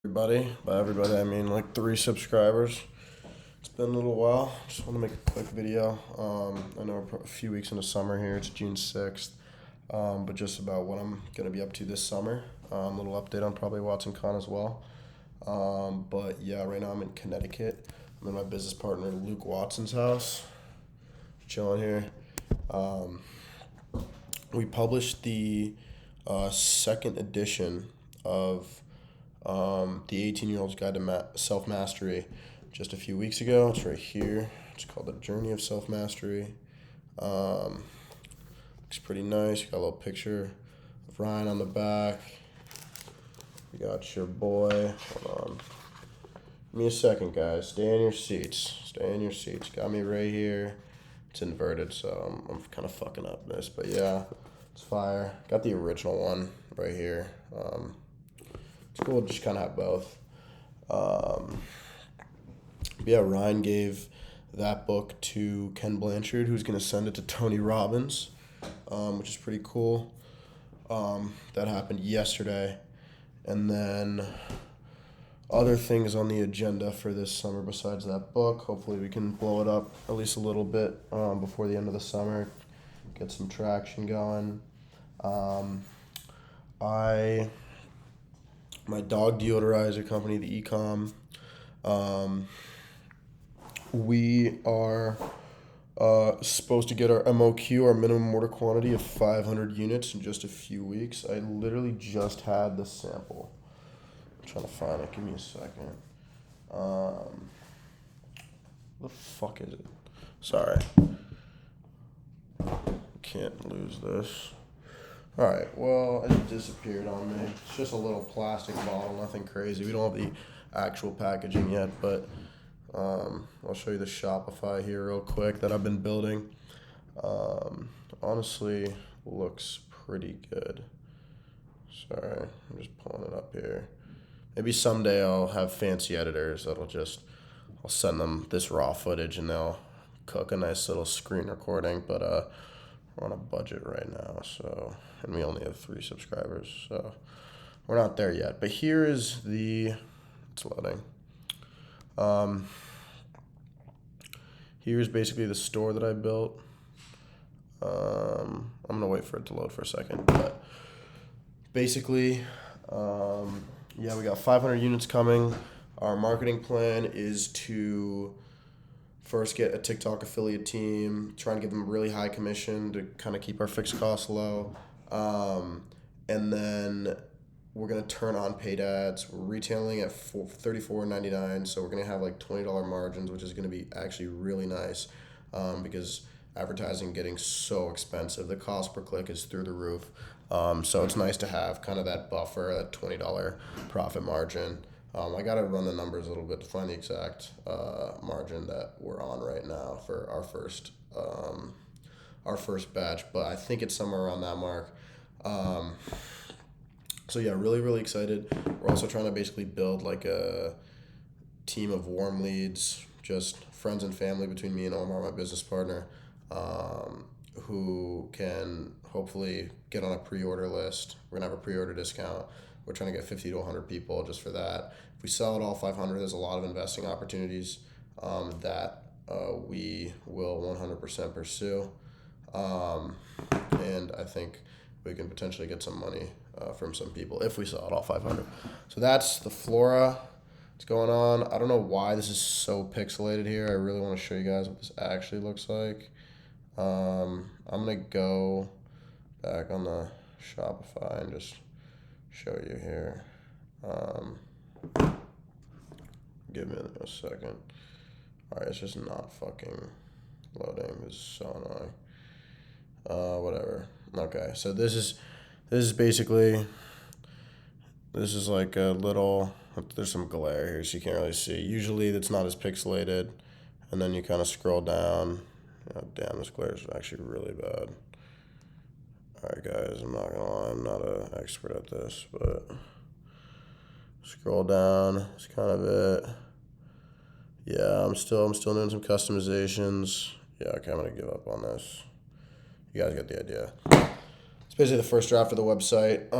Everybody. By everybody, I mean like 3 subscribers. It's been a little while. Just want to make a quick video. I know we're a few weeks into summer here. It's June 6th. But just about what I'm going to be up to this summer. A little update on probably watsonkhan as well. But yeah, right now I'm in Connecticut. I'm in my business partner Luke Watson's house. Chilling here. We published the second edition of the 18-Year-Old's Guide to Self-Mastery just a few weeks ago. It's right here. It's called The Journey of Self-Mastery. Looks pretty nice. You got a little picture of Ryan on the back. You got your boy. Hold on. Give me a second, guys. Stay in your seats. Stay in your seats. Got me right here. It's inverted, so I'm kind of fucking up this. But yeah, it's fire. Got the original one right here. It's cool to just kind of have both. Yeah, Ryan gave that book to Ken Blanchard, who's going to send it to Tony Robbins, which is pretty cool. That happened yesterday. And then other things on the agenda for this summer besides that book. Hopefully we can blow it up at least a little bit before the end of the summer. Get some traction going. My dog deoderizer company, the ecom, we are supposed to get our MOQ, our minimum order quantity, of 500 units in just a few weeks. I literally just had the sample. I'm trying to find it. Give me a second. What the fuck is it? Sorry. Can't lose this. Alright, well, it disappeared on me. It's just a little plastic bottle, nothing crazy. We don't have the actual packaging yet, but I'll show you the Shopify here real quick that I've been building. Honestly, looks pretty good. Sorry, I'm just pulling it up here. Maybe someday I'll have fancy editors I'll send them this raw footage and they'll cook a nice little screen recording, but we're on a budget right now, and we only have 3 subscribers, so we're not there yet. But here is it's loading. Here's basically the store that I built. I'm gonna wait for it to load for a second, but basically, yeah, we got 500 units coming. Our marketing plan is to first get a TikTok affiliate team, trying to give them really high commission to kind of keep our fixed costs low. And then we're going to turn on paid ads. We're retailing at $34.99, so we're going to have like $20 margins, which is going to be actually really nice because advertising getting so expensive. The cost per click is through the roof. So it's nice to have kind of that buffer, that $20 profit margin. I got to run the numbers a little bit to find the exact margin that we're on right now for our first batch, but I think it's somewhere around that mark. So yeah, really, really excited. We're also trying to basically build like a team of warm leads, just friends and family between me and Omar, my business partner, who can hopefully get on a pre-order list. We're gonna have a pre-order discount. We're trying to get 50 to 100 people just for that. If we sell it all 500, there's a lot of investing opportunities that we will 100% pursue. And I think we can potentially get some money from some people if we sell it all 500. So that's the Flora. What's going on? I don't know why this is so pixelated here. I really want to show you guys what this actually looks like. I'm going to go back on the Shopify and just show you here. Give me a second. Alright, it's just not fucking loading. This is so annoying. Whatever. Okay, so this is basically, this is like a little, there's some glare here so you can't really see. Usually it's not as pixelated, and then you kind of scroll down. Oh, damn, this glare is actually really bad. Alright guys, I'm not gonna lie, I'm not an expert at this, but scroll down, that's kind of it. Yeah, I'm still doing some customizations. Yeah, okay, I'm gonna give up on this. You guys get the idea. It's basically the first draft of the website.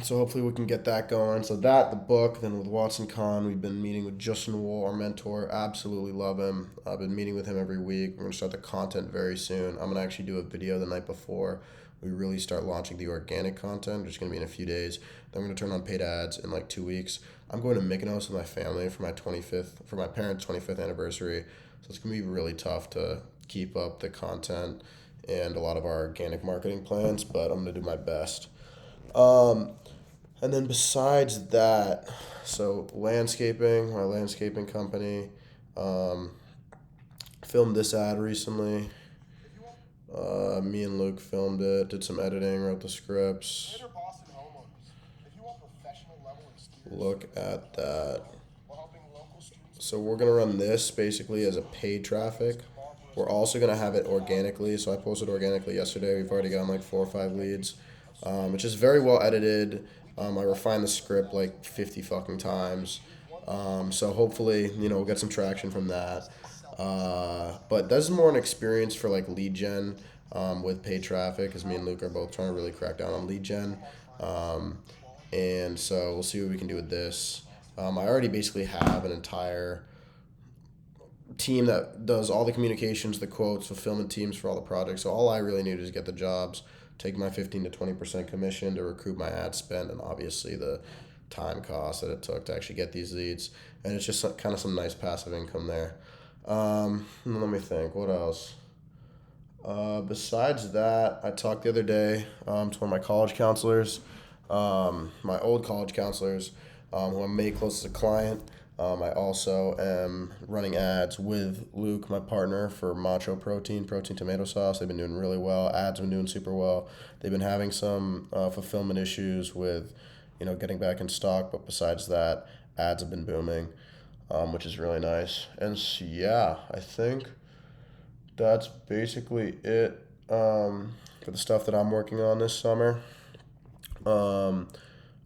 So hopefully we can get that going. So that, the book, then with WatsonKhan, we've been meeting with Justin Wool, our mentor. Absolutely love him. I've been meeting with him every week. We're going to start the content very soon. I'm going to actually do a video the night before we really start launching the organic content, which is going to be in a few days. Then we're going to turn on paid ads in like 2 weeks. I'm going to Mykonos with my family for my parents' 25th anniversary. So it's going to be really tough to keep up the content and a lot of our organic marketing plans, but I'm going to do my best. And then besides that, so landscaping, my landscaping company, filmed this ad recently. Me and Luke filmed it, did some editing, wrote the scripts. Look at that. So we're going to run this basically as a paid traffic. We're also going to have it organically. So I posted organically yesterday. We've already gotten like 4 or 5 leads. It's just very well edited. I refined the script like 50 fucking times. So hopefully, we'll get some traction from that. But that's more an experience for like lead gen with paid traffic, because me and Luke are both trying to really crack down on lead gen. And so we'll see what we can do with this. I already basically have an entire team that does all the communications, the quotes, fulfillment teams for all the projects. So all I really need is get the jobs, take my 15 to 20% commission to recoup my ad spend, and obviously the time cost that it took to actually get these leads. And it's just kind of some nice passive income there. Let me think, what else? Besides that, I talked the other day to one of my college counselors, my old college counselors, who I made close as a client. I also am running ads with Luke, my partner, for Macho Protein tomato sauce. They've been doing really well. Ads have been doing super well. They've been having some fulfillment issues with, getting back in stock. But besides that, ads have been booming, which is really nice. And so, yeah, I think that's basically it for the stuff that I'm working on this summer.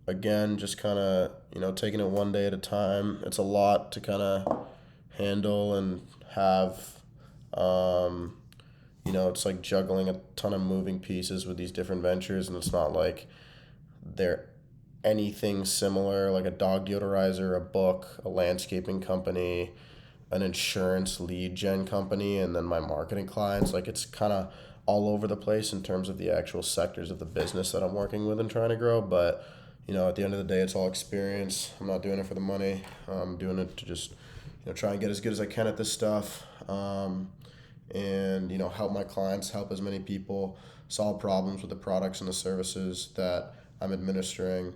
Again, just kind of, taking it one day at a time. It's a lot to kind of handle and have, it's like juggling a ton of moving pieces with these different ventures, and it's not like they're anything similar, like a dog deodorizer, a book, a landscaping company, an insurance lead gen company, and then my marketing clients. Like, it's kind of all over the place in terms of the actual sectors of the business that I'm working with and trying to grow. But at the end of the day, it's all experience. I'm not doing it for the money. I'm doing it to just, try and get as good as I can at this stuff. And help my clients, help as many people, solve problems with the products and the services that I'm administering.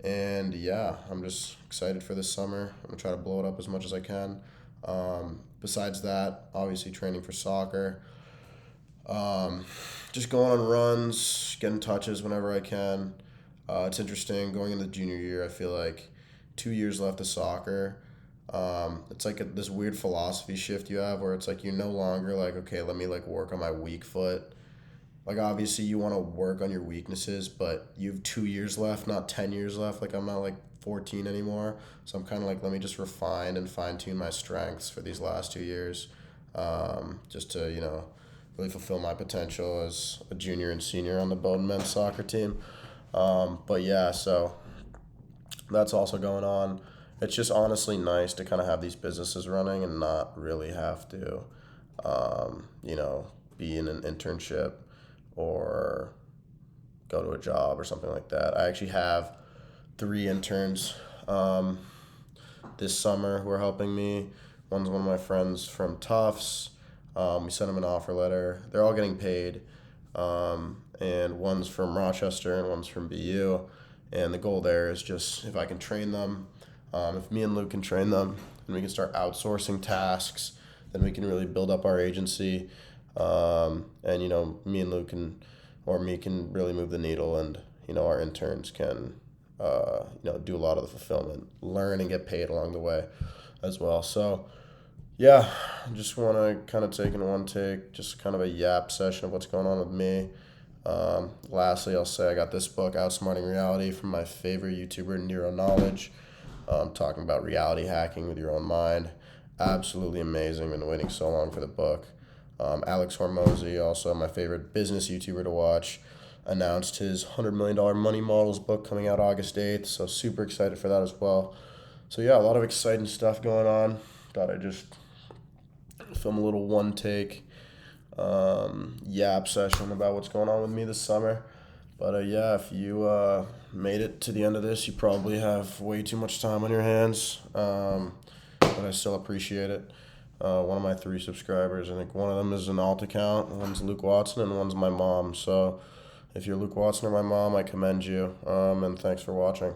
And yeah, I'm just excited for this summer. I'm going to try to blow it up as much as I can. Besides that, obviously training for soccer. Just going on runs, getting touches whenever I can. It's interesting going into the junior year. I feel like 2 years left of soccer. It's like this weird philosophy shift you have where it's like you're no longer like, okay, let me like work on my weak foot. Like, obviously you want to work on your weaknesses, but you have 2 years left, not 10 years left. Like, I'm not like 14 anymore. So I'm kind of like, let me just refine and fine tune my strengths for these last 2 years. Just to, really fulfill my potential as a junior and senior on the Bowdoin men's soccer team. But yeah, so that's also going on. It's just honestly nice to kind of have these businesses running and not really have to, be in an internship or go to a job or something like that. I actually have 3 interns this summer who are helping me. One's one of my friends from Tufts. We sent them an offer letter. They're all getting paid. And one's from Rochester and one's from BU. And the goal there is just if I can train them, if me and Luke can train them and we can start outsourcing tasks, then we can really build up our agency. And, me and Luke can really move the needle, and, our interns can, do a lot of the fulfillment, learn and get paid along the way as well. So, yeah, I just want to kind of take in one take, just kind of a yap session of what's going on with me. Lastly, I'll say I got this book, Outsmarting Reality, from my favorite YouTuber, Nero Knowledge, talking about reality hacking with your own mind. Absolutely amazing. Been waiting so long for the book. Alex Hormozy, also my favorite business YouTuber to watch. announced his $100 million Money Models book coming out August 8th. So super excited for that as well. So yeah, a lot of exciting stuff going on. Thought I'd just film a little one take yap session about what's going on with me this summer. But yeah, if you made it to the end of this, you probably have way too much time on your hands. But I still appreciate it. One of my 3 subscribers, I think one of them is an alt account, one's Luke Watson, and one's my mom. So if you're Luke Watson or my mom, I commend you. And thanks for watching.